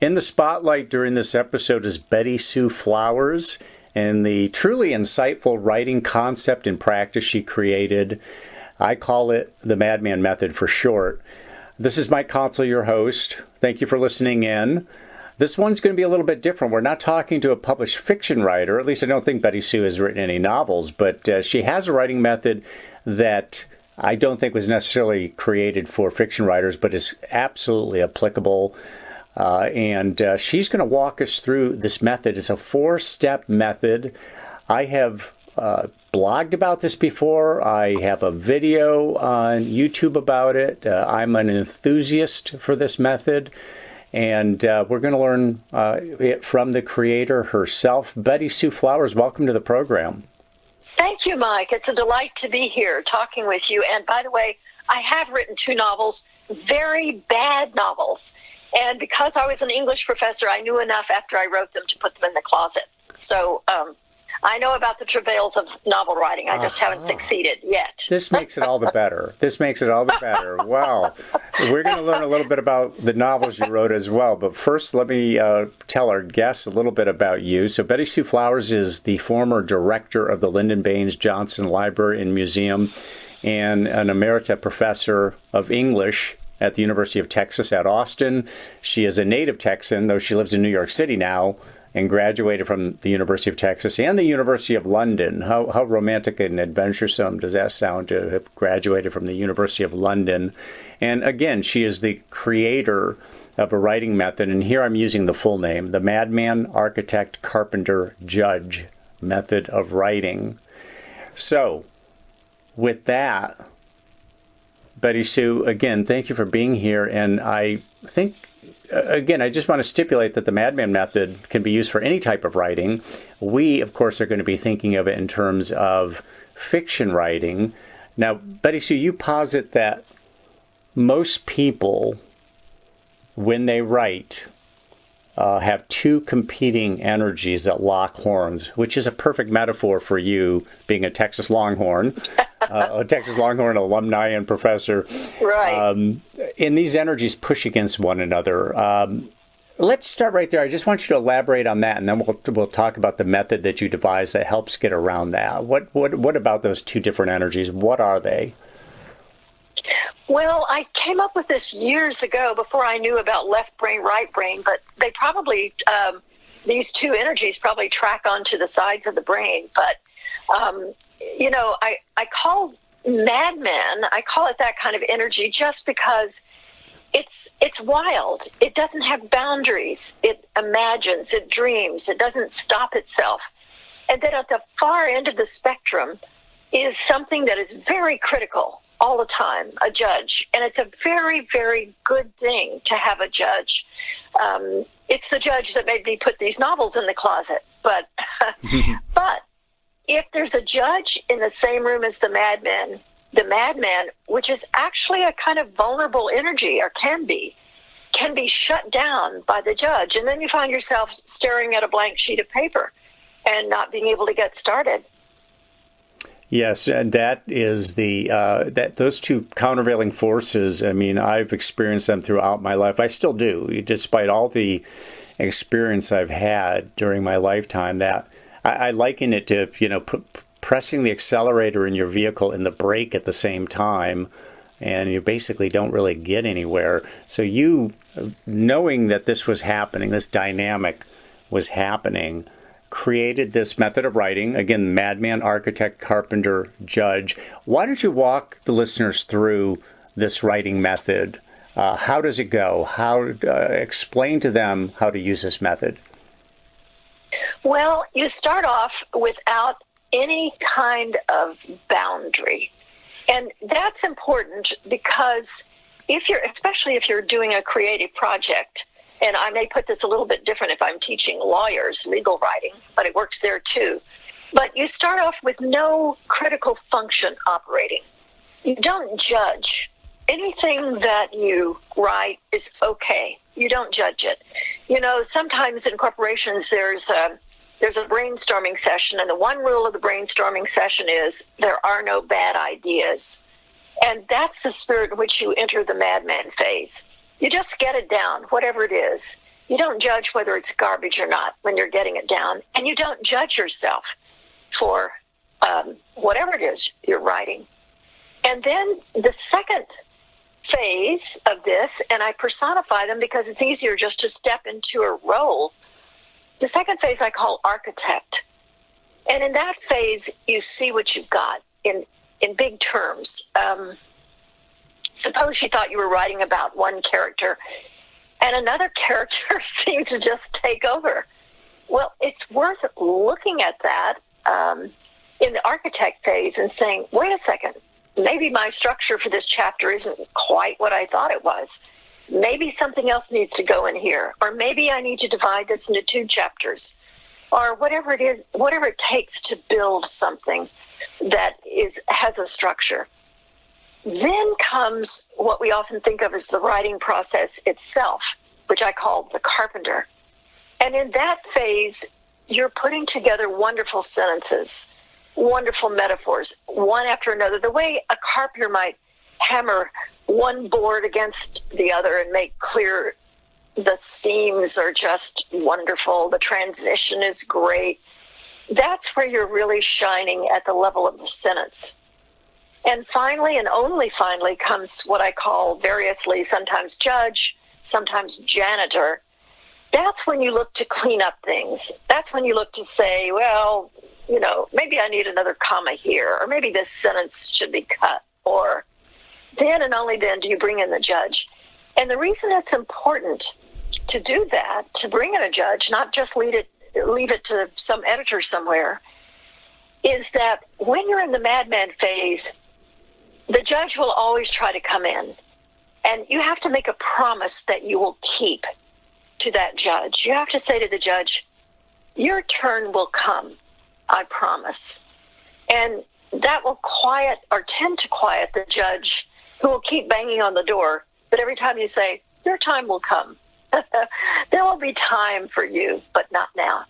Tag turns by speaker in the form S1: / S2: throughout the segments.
S1: In the spotlight during this episode is Betty Sue Flowers and the truly insightful writing concept and practice she created. I call it the Madman Method for short. This is Mike Consul, your host. Thank you for listening in. This one's going to be a little bit different. We're not talking to a published fiction writer. At least I don't think Betty Sue has written any novels, but she has a writing method that I don't think was necessarily created for fiction writers, but is absolutely applicable. And she's going to walk us through this method. It's a 4-step method. I have blogged about this before. I have a video on YouTube about it. I'm an enthusiast for this method. And we're going to learn it from the creator herself. Betty Sue Flowers, welcome to the program.
S2: Thank you, Mike. It's a delight to be here talking with you. And by the way, I have written 2 novels, very bad novels. And because I was an English professor, I knew enough after I wrote them to put them in the closet. So I know about the travails of novel writing. I just haven't succeeded yet.
S1: This makes it all the better. Wow. We're going to learn a little bit about the novels you wrote as well. But first, let me tell our guests a little bit about you. So Betty Sue Flowers is the former director of the Lyndon Baines Johnson Library and Museum and an Emerita Professor of English at the University of Texas at Austin. She is a native Texan, though she lives in New York City now, and graduated from the University of Texas and the University of London. How romantic and adventuresome does that sound to have graduated from the University of London? And again, she is the creator of a writing method, and here I'm using the full name, the Madman Architect Carpenter Judge Method of Writing. So, with that, Betty Sue, again, thank you for being here. And I think, again, I just want to stipulate that the Madman Method can be used for any type of writing. We, of course, are going to be thinking of it in terms of fiction writing. Now, Betty Sue, you posit that most people, when they write, have 2 competing energies that lock horns, which is a perfect metaphor for you being a Texas Longhorn. A Texas Longhorn alumni and professor.
S2: Right.
S1: And these energies push against one another. Let's start right there. I just want you to elaborate on that, and then we'll talk about the method that you devised that helps get around that. What about those 2 different energies? What are they?
S2: Well, I came up with this years ago before I knew about left brain, right brain, but they probably, these 2 energies probably track onto the sides of the brain. But I call Madman, I call it that kind of energy just because it's wild. It doesn't have boundaries. It imagines, it dreams, it doesn't stop itself. And then at the far end of the spectrum is something that is very critical all the time, a judge. And it's a very, very good thing to have a judge. It's the judge that made me put these novels in the closet. But if there's a judge in the same room as the madman, which is actually a kind of vulnerable energy, or can be shut down by the judge. And then you find yourself staring at a blank sheet of paper and not being able to get started.
S1: Yes, and that is those 2 countervailing forces. I mean, I've experienced them throughout my life. I still do, despite all the experience I've had during my lifetime. That I liken it to, pressing the accelerator in your vehicle and the brake at the same time, and you basically don't really get anywhere. So you, knowing that this was happening, this dynamic was happening, created this method of writing, again, Madman Architect Carpenter Judge. Why don't you walk the listeners through this writing method? How does it go? Explain to them how to use this method.
S2: Well, you start off without any kind of boundary. And that's important because especially if you're doing a creative project, and I may put this a little bit different if I'm teaching lawyers legal writing, but it works there too. But you start off with no critical function operating. You don't judge. Anything that you write is okay. You don't judge it. Sometimes in corporations there's a brainstorming session, and the one rule of the brainstorming session is there are no bad ideas. And that's the spirit in which you enter the madman phase. You just get it down, whatever it is. You don't judge whether it's garbage or not when you're getting it down. And you don't judge yourself for whatever it is you're writing. And then the second phase of this, and I personify them because it's easier just to step into a role. The second phase I call architect. And in that phase, you see what you've got in big terms. Suppose you thought you were writing about one character and another character seemed to just take over. Well, it's worth looking at that in the architect phase and saying, wait a second, maybe my structure for this chapter isn't quite what I thought it was. Maybe something else needs to go in here, or maybe I need to divide this into 2 chapters, or whatever it is, whatever it takes to build something that has a structure. Then comes what we often think of as the writing process itself, which I call the Carpenter. And in that phase, you're putting together wonderful sentences, wonderful metaphors, one after another, the way a carpenter might hammer one board against the other and make clear the seams are just wonderful, the transition is great. That's where you're really shining at the level of the sentence. And finally, and only finally, comes what I call variously sometimes judge, sometimes janitor. That's when you look to clean up things. That's when you look to say, well, you know, maybe I need another comma here, or maybe this sentence should be cut, or then and only then do you bring in the judge. And the reason it's important to do that, to bring in a judge, not just leave it to some editor somewhere, is that when you're in the madman phase, the judge will always try to come in. And you have to make a promise that you will keep to that judge. You have to say to the judge, your turn will come, I promise. And that will quiet or tend to quiet the judge, who will keep banging on the door. But every time you say, your time will come, there will be time for you, but not now.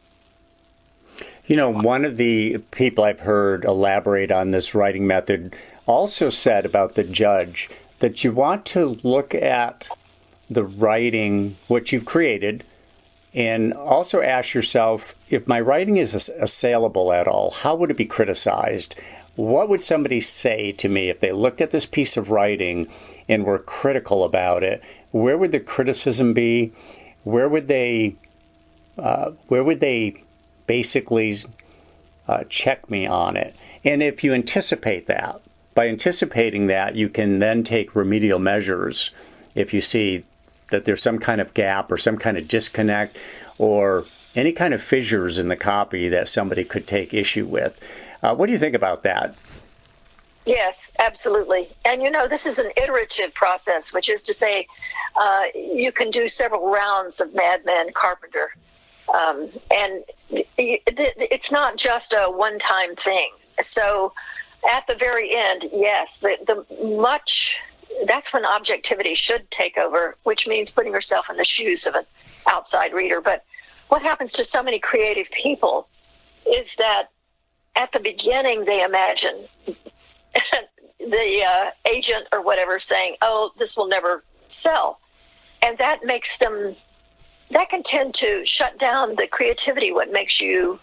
S1: You know, one of the people I've heard elaborate on this writing method also said about the judge that you want to look at the writing, what you've created, and also ask yourself, if my writing is assailable at all, how would it be criticized? What would somebody say to me if they looked at this piece of writing and were critical about it? Where would the criticism be? Where would they basically check me on it? And if you anticipate that, by anticipating that, you can then take remedial measures if you see that there's some kind of gap or some kind of disconnect or any kind of fissures in the copy that somebody could take issue with. What do you think about that?
S2: Yes, absolutely. And you know, this is an iterative process, which is to say you can do several rounds of Madman Carpenter. And it's not just a one-time thing. So at the very end, yes, that's when objectivity should take over, which means putting yourself in the shoes of an outside reader. But what happens to so many creative people is that at the beginning they imagine the agent or whatever saying, oh, this will never sell. And that makes them, that can tend to shut down the creativity, what makes you,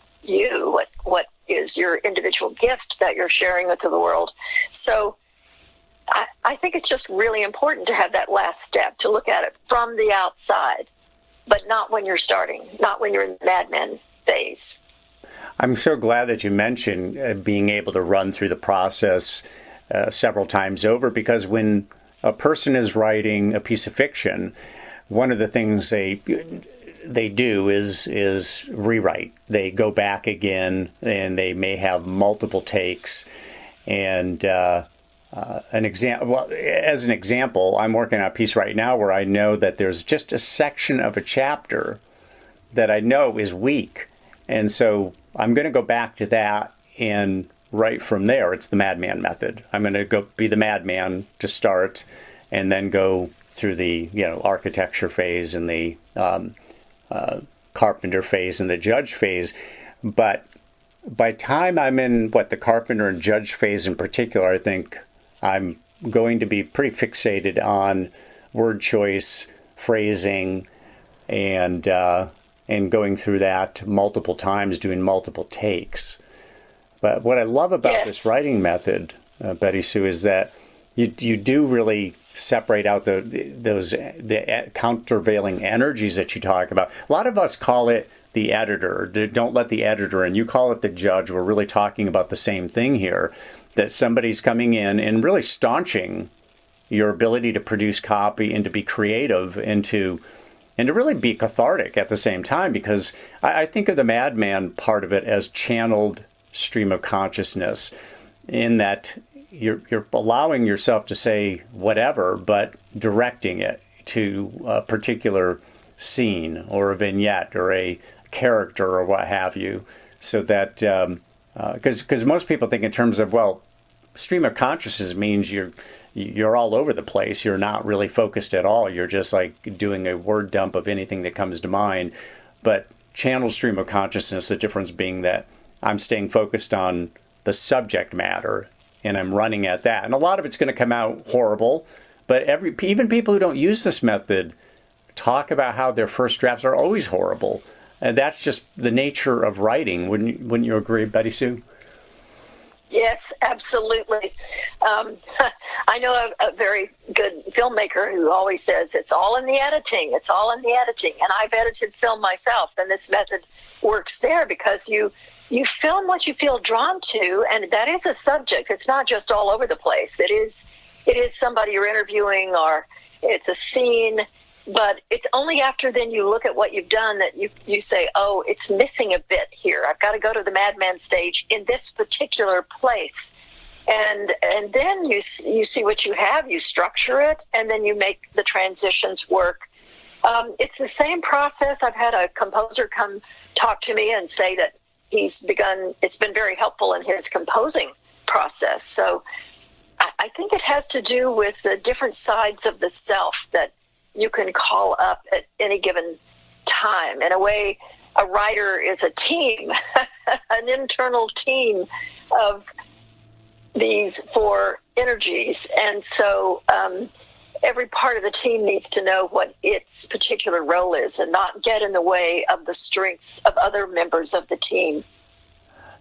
S2: what is your individual gift that you're with the world. So I think it's just really important to have that last step, to look at it from the outside, but not when you're starting, not when you're in the madman phase.
S1: I'm so glad that you mentioned being able to run through the process several times over, because when a person is writing a piece of fiction, one of the things they do is rewrite. They go back again, and they may have multiple takes. And as an example, I'm working on a piece right now where I know that there's just a section of a chapter that I know is weak, and so I'm going to go back to that and write from there. It's the Madman Method. I'm going to go be the madman to start, and then go through the architecture phase and the carpenter phase and the judge phase. But by time I'm in the carpenter and judge phase in particular, I think I'm going to be pretty fixated on word choice, phrasing, and going through that multiple times, doing multiple takes. But what I love about this writing method, Betty Sue, is that you do really separate out the countervailing energies that you talk about. A lot of us call it the editor. Don't let the editor in. You call it the judge. We're really talking about the same thing here, that somebody's coming in and really staunching your ability to produce copy and to be creative and to really be cathartic at the same time, because I think of the Madman part of it as channeled stream of consciousness, in that you're allowing yourself to say whatever, but directing it to a particular scene or a vignette or a character or what have you, so that because most people think in terms of, well, stream of consciousness means you're all over the place. You're not really focused at all. You're just like doing a word dump of anything that comes to mind. But channel stream of consciousness, the difference being that I'm staying focused on the subject matter and I'm running at that. And a lot of it's going to come out horrible, but even people who don't use this method talk about how their first drafts are always horrible. And that's just the nature of writing. Wouldn't you agree, Betty Sue?
S2: Yes, absolutely. I know a very good filmmaker who always says it's all in the editing. It's all in the editing. And I've edited film myself, and this method works there because you film what you feel drawn to, and that is a subject. It's not just all over the place. It is somebody you're interviewing, or it's a scene. But it's only after then you look at what you've done that you say, oh, it's missing a bit here. I've got to go to the Madman stage in this particular place. And then you see what you have, you structure it, and then you make the transitions work. It's the same process. I've had a composer come talk to me and say that it's been very helpful in his composing process. So I think it has to do with the different sides of the self that you can call up at any given time. In a way, a writer is a team, an internal team of these four energies. And so every part of the team needs to know what its particular role is and not get in the way of the strengths of other members of the team.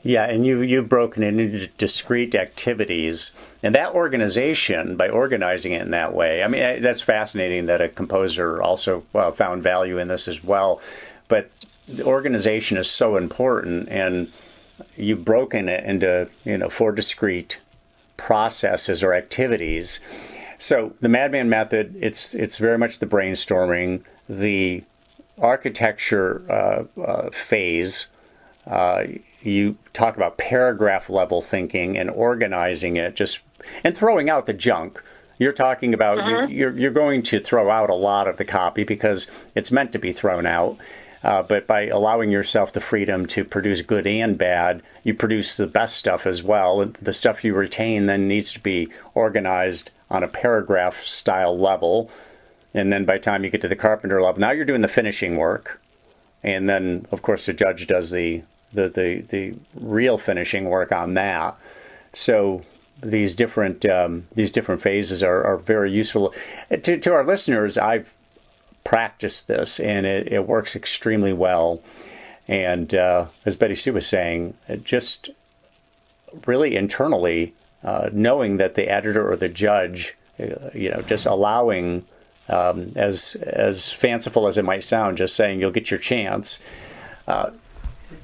S1: Yeah, and you've broken it into discrete activities. And that organization, by organizing it in that way, I mean, that's fascinating that a composer also found value in this as well. But the organization is so important, and you've broken it into, four discrete processes or activities. So the Madman Method, it's very much the brainstorming, the architecture phase. You talk about paragraph level thinking and organizing it, and throwing out the junk. You're talking about you're going to throw out a lot of the copy because it's meant to be thrown out. But by allowing yourself the freedom to produce good and bad, you produce the best stuff as well. And the stuff you retain then needs to be organized on a paragraph style level. And then by the time you get to the Carpenter level, now you're doing the finishing work. And then, of course, the judge does the real finishing work on that. So these different phases are very useful to our listeners. I've practiced this, and it works extremely well. And as Betty Sue was saying, just really internally knowing that the editor or the judge, just allowing, as fanciful as it might sound, just saying you'll get your chance.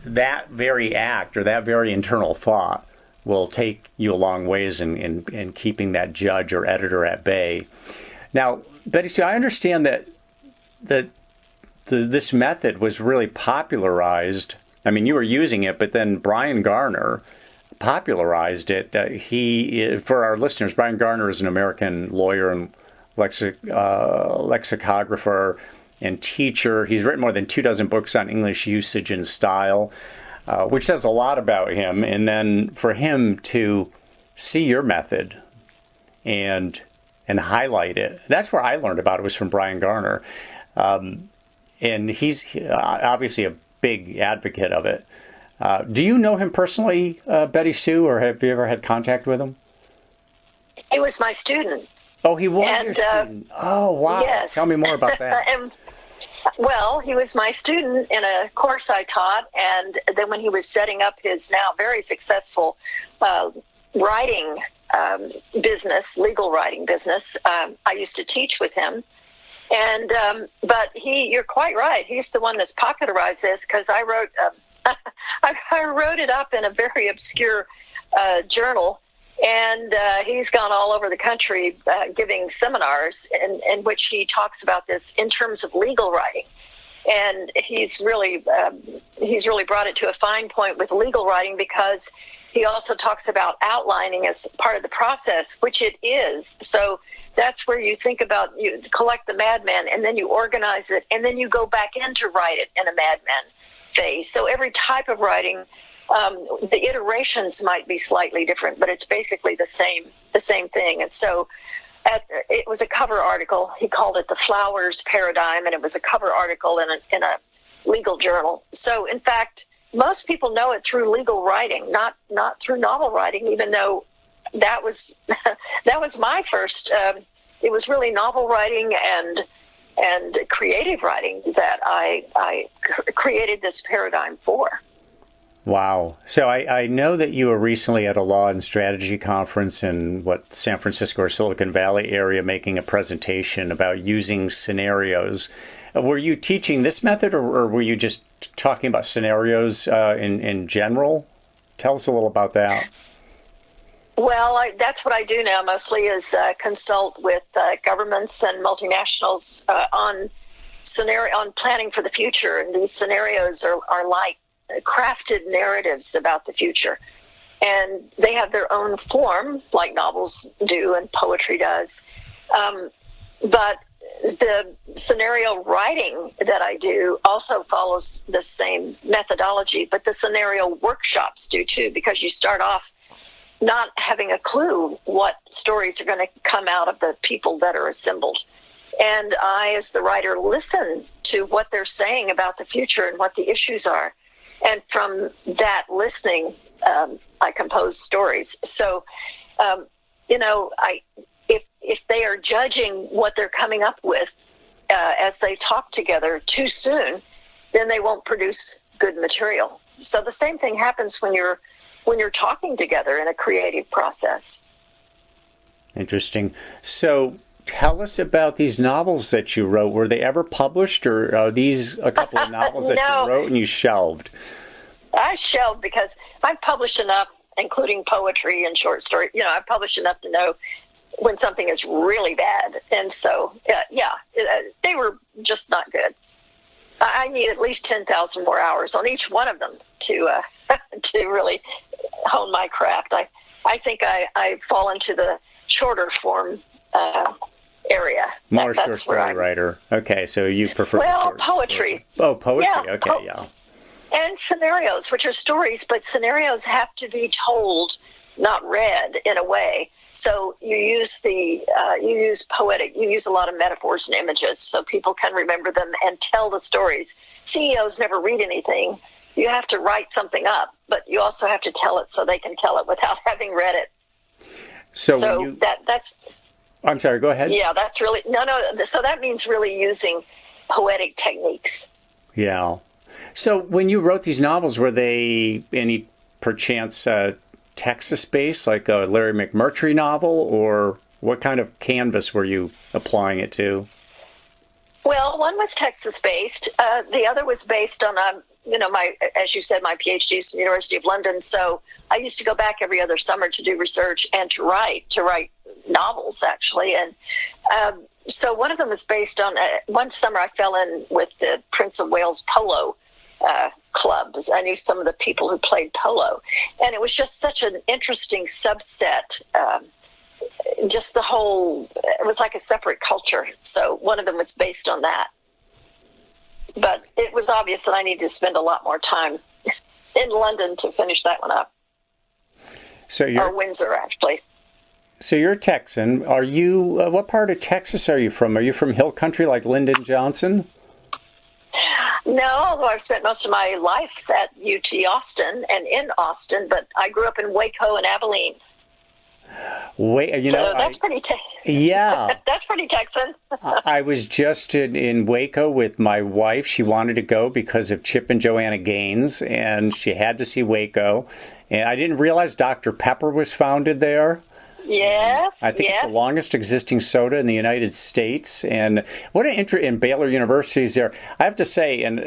S1: That very act or that very internal thought will take you a long ways in keeping that judge or editor at bay. Now, Betty Sue, I understand that this method was really popularized. I mean, you were using it, but then Brian Garner popularized it. For our listeners, Brian Garner is an American lawyer and lexicographer and teacher. He's written more than 24 books on English usage and style, which says a lot about him. And then for him to see your method and highlight it, that's where I learned about it, was from Brian Garner. And he's obviously a big advocate of it. Do you know him personally, Betty Sue, or have you ever had contact with him?
S2: He was my student.
S1: Oh, he was your student. Oh, wow.
S2: Yes.
S1: Tell me more about that.
S2: Well, he was my student in a course I taught, and then when he was setting up his now very successful writing business, legal writing business, I used to teach with him. And but you're quite right. He's the one that's popularized this, because I wrote I wrote it up in a very obscure journal. And he's gone all over the country giving seminars in which he talks about this in terms of legal writing. And he's really brought it to a fine point with legal writing, because he also talks about outlining as part of the process, which it is. So that's where you think about, you collect the Madman, and then you organize it, and then you go back in to write it in a Madman phase. So every type of writing, the iterations might be slightly different, but it's basically the same thing. And so it was a cover article. He called it the Flowers Paradigm, and it was a cover article in a legal journal. So in fact, most people know it through legal writing, not through novel writing, even though that was that was my first. It was really novel writing and creative writing that I created this paradigm for.
S1: Wow. So I know that you were recently at a law and strategy conference in San Francisco or Silicon Valley area, making a presentation about using scenarios. Were you teaching this method, or were you just talking about scenarios in general? Tell us a little about that.
S2: Well, that's what I do now mostly, is consult with governments and multinationals on planning for the future. And these scenarios are like crafted narratives about the future. And they have their own form, like novels do and poetry does. But the scenario writing that I do also follows the same methodology, but the scenario workshops do too, because you start off not having a clue what stories are going to come out of the people that are assembled. And I, as the writer, listen to what they're saying about the future and what the issues are. And from that listening, I compose stories. So, if they are judging what they're coming up with as they talk together too soon, then they won't produce good material. So the same thing happens when you're talking together in a creative process.
S1: Interesting. So tell us about these novels that you wrote. Were they ever published, or are these a couple of novels that
S2: No.
S1: you wrote and you shelved?
S2: I shelved because I've published enough, including poetry and short story. I've published enough to know when something is really bad. And so, they were just not good. I need at least 10,000 more hours on each one of them to really hone my craft. I think I fall into the shorter form area.
S1: More short story writer. Okay, so you prefer
S2: poetry.
S1: Oh, poetry.
S2: Yeah,
S1: okay, yeah.
S2: And scenarios, which are stories, but scenarios have to be told, not read, in a way. So you use poetic. You use a lot of metaphors and images, so people can remember them and tell the stories. CEOs never read anything. You have to write something up, but you also have to tell it so they can tell it without having read it. So that's.
S1: I'm sorry. Go ahead.
S2: Yeah, that's really no. So that means really using poetic techniques.
S1: Yeah. So when you wrote these novels, were they any perchance Texas-based, like a Larry McMurtry novel, or what kind of canvas were you applying it to?
S2: Well, one was Texas-based. The other was based on, as you said, my PhD is from the University of London. So I used to go back every other summer to do research and to write novels, actually. And so one of them was based on, one summer I fell in with the Prince of Wales polo club. I knew some of the people who played polo. And it was just such an interesting subset. Just it was like a separate culture. So one of them was based on that. But it was obvious that I needed to spend a lot more time in London to finish that one up. Or Windsor, actually.
S1: So you're Texan. Are you, what part of Texas are you from? Are you from Hill Country like Lyndon Johnson?
S2: No, although I've spent most of my life at UT Austin and in Austin, but I grew up in Waco and Abilene. That's pretty.
S1: Yeah,
S2: that's pretty Texan.
S1: I was just in Waco with my wife. She wanted to go because of Chip and Joanna Gaines, and she had to see Waco. And I didn't realize Dr. Pepper was founded there.
S2: Yes,
S1: I think it's the longest existing soda in the United States. And what an interest in Baylor University is there. I have to say, and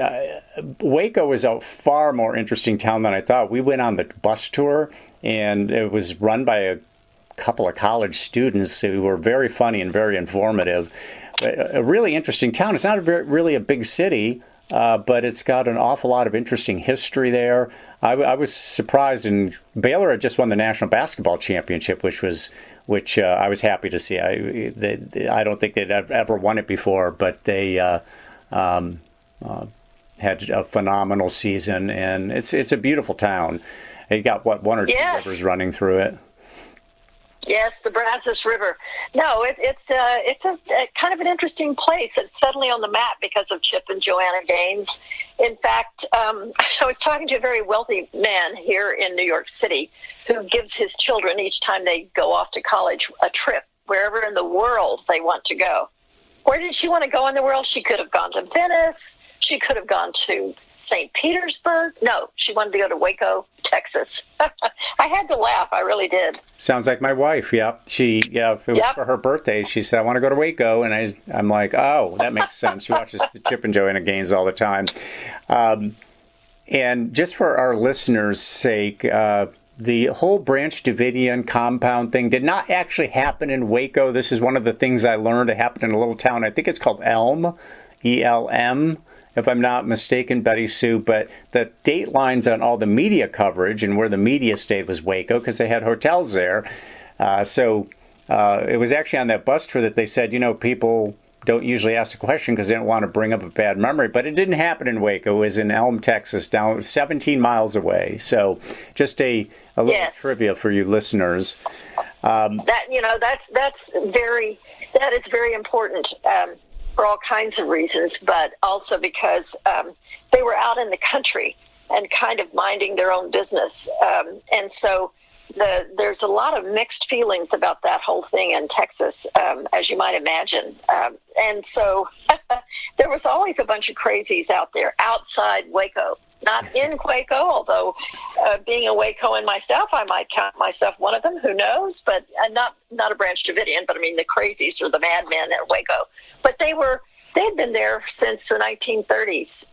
S1: Waco is a far more interesting town than I thought. We went on the bus tour, and it was run by a couple of college students who were very funny and very informative. A really interesting town. It's not really a big city, but it's got an awful lot of interesting history there. I was surprised, and Baylor had just won the national basketball championship, which I was happy to see. I don't think they'd ever won it before, but they had a phenomenal season, and it's a beautiful town. They got one or two rivers running through it.
S2: Yes, the Brazos River. No, it's a kind of an interesting place. It's suddenly on the map because of Chip and Joanna Gaines. In fact, I was talking to a very wealthy man here in New York City who gives his children, each time they go off to college, a trip wherever in the world they want to go. Where did she want to go in the world? She could have gone to Venice. She could have gone to St. Petersburg. No, she wanted to go to Waco, Texas. I had to laugh. I really did.
S1: Sounds like my wife. Yeah, it was for her birthday. She said, "I want to go to Waco," and I'm like, "Oh, that makes sense." She watches the Chip and Joanna Gaines all the time. And just for our listeners' sake, the whole Branch Davidian compound thing did not actually happen in Waco. This is one of the things I learned. It happened in a little town. I think it's called Elm, E-L-M. If I'm not mistaken, Betty Sue, but the date lines on all the media coverage and where the media stayed was Waco because they had hotels there. So it was actually on that bus tour that they said, people don't usually ask the question because they don't want to bring up a bad memory. But it didn't happen in Waco. It was in Elm, Texas, down 17 miles away. So just a little trivia for you listeners.
S2: That is very important. For all kinds of reasons, but also because they were out in the country and kind of minding their own business. And so there's a lot of mixed feelings about that whole thing in Texas, as you might imagine. And so there was always a bunch of crazies out there outside Waco. Not in Waco, although being a Wacoan myself, I might count myself one of them. Who knows? But not a Branch Davidian. But I mean, the crazies or the madmen at Waco. But they'd been there since the 1930s.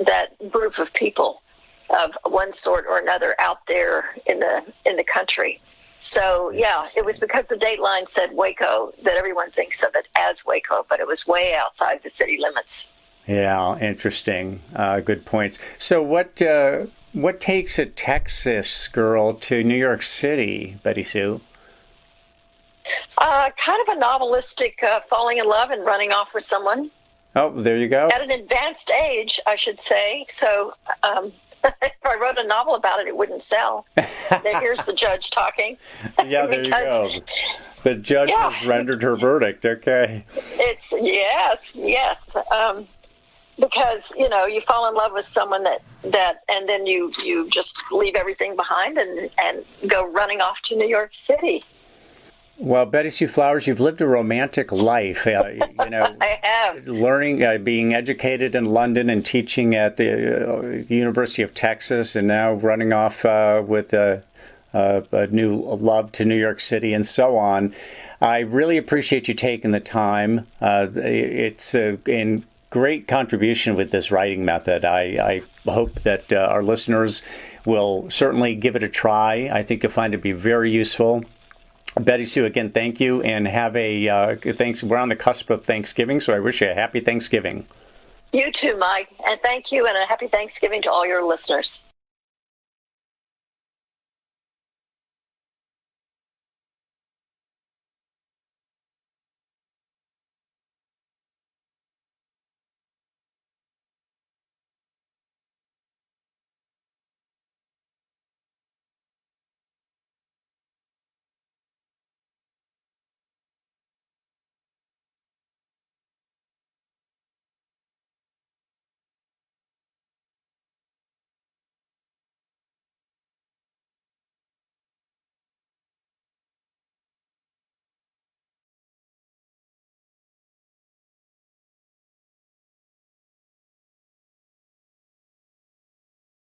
S2: That group of people of one sort or another out there in the country. So yeah, it was because the dateline said Waco that everyone thinks of it as Waco, but it was way outside the city limits.
S1: Yeah, interesting. Good points. So what takes a Texas girl to New York City, Betty Sue?
S2: Kind of a novelistic falling in love and running off with someone.
S1: Oh, there you go.
S2: At an advanced age, I should say. So if I wrote a novel about it, it wouldn't sell. Here's the judge talking.
S1: Yeah, there you go. The judge has rendered her verdict. Okay.
S2: It's yes. Because, you fall in love with someone that and then you just leave everything behind and go running off to New York City.
S1: Well, Betty Sue Flowers, you've lived a romantic life.
S2: I have.
S1: Learning, being educated in London and teaching at the University of Texas, and now running off with a new love to New York City and so on. I really appreciate you taking the time. It's in great contribution with this writing method. I hope that our listeners will certainly give it a try. I think you'll find it to be very useful. Betty Sue, again, thank you, and have a thanks. We're on the cusp of Thanksgiving, so I wish you a happy Thanksgiving.
S2: You too, Mike, and thank you, and a happy Thanksgiving to all your listeners.